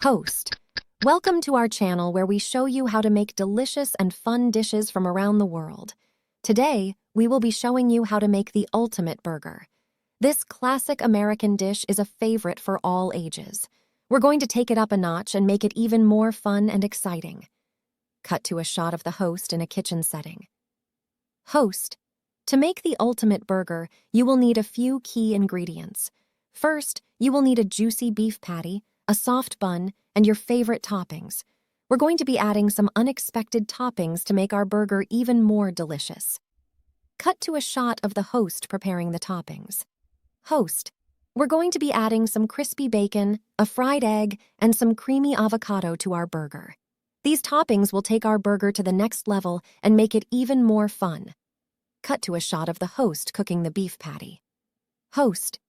Host. Welcome to our channel where we show you how to make delicious and fun dishes from around the world. Today, we will be showing you how to make the ultimate burger. This classic American dish is a favorite for all ages. We're going to take it up a notch and make it even more fun and exciting. Cut to a shot of the host in a kitchen setting. Host. To make the ultimate burger, you will need a few key ingredients. First, you will need a juicy beef patty, a soft bun, and your favorite toppings. We're going to be adding some unexpected toppings to make our burger even more delicious. Cut to a shot of the host preparing the toppings. Host. We're going to be adding some crispy bacon, a fried egg, and some creamy avocado to our burger. These toppings will take our burger to the next level and make it even more fun. Cut to a shot of the host cooking the beef patty. Host.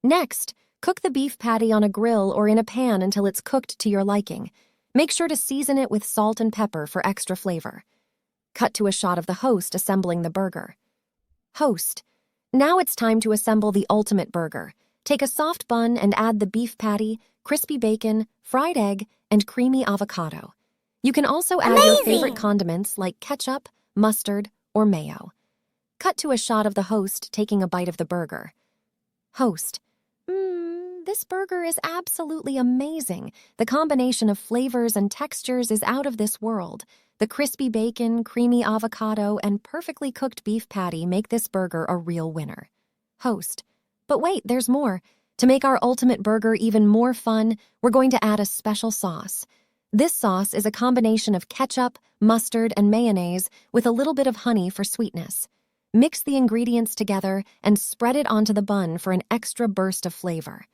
Next, cook the beef patty on a grill or in a pan until it's cooked to your liking. Make sure to season it with salt and pepper for extra flavor. Cut to a shot of the host assembling the burger. Host. Now it's time to assemble the ultimate burger. Take a soft bun and add the beef patty, crispy bacon, fried egg, and creamy avocado. You can also add your favorite condiments like ketchup, mustard, or mayo. Cut to a shot of the host taking a bite of the burger. Host. This burger is absolutely amazing. The combination of flavors and textures is out of this world. The crispy bacon, creamy avocado, and perfectly cooked beef patty make this burger a real winner. Host. But wait, there's more. To make our ultimate burger even more fun, we're going to add a special sauce. This sauce is a combination of ketchup, mustard, and mayonnaise with a little bit of honey for sweetness. Mix the ingredients together and spread it onto the bun for an extra burst of flavor.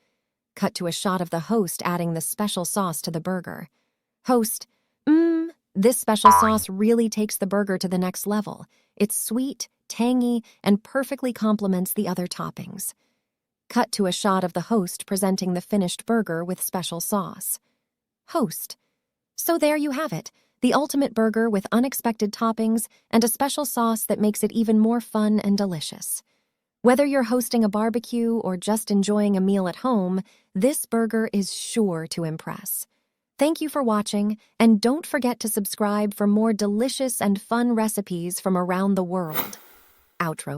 Cut to a shot of the host adding the special sauce to the burger. Host. This special sauce really takes the burger to the next level. It's sweet, tangy, and perfectly complements the other toppings. Cut to a shot of the host presenting the finished burger with special sauce. Host. So there you have it, the ultimate burger with unexpected toppings and a special sauce that makes it even more fun and delicious. Whether you're hosting a barbecue or just enjoying a meal at home, this burger is sure to impress. Thank you for watching, and don't forget to subscribe for more delicious and fun recipes from around the world. Outro.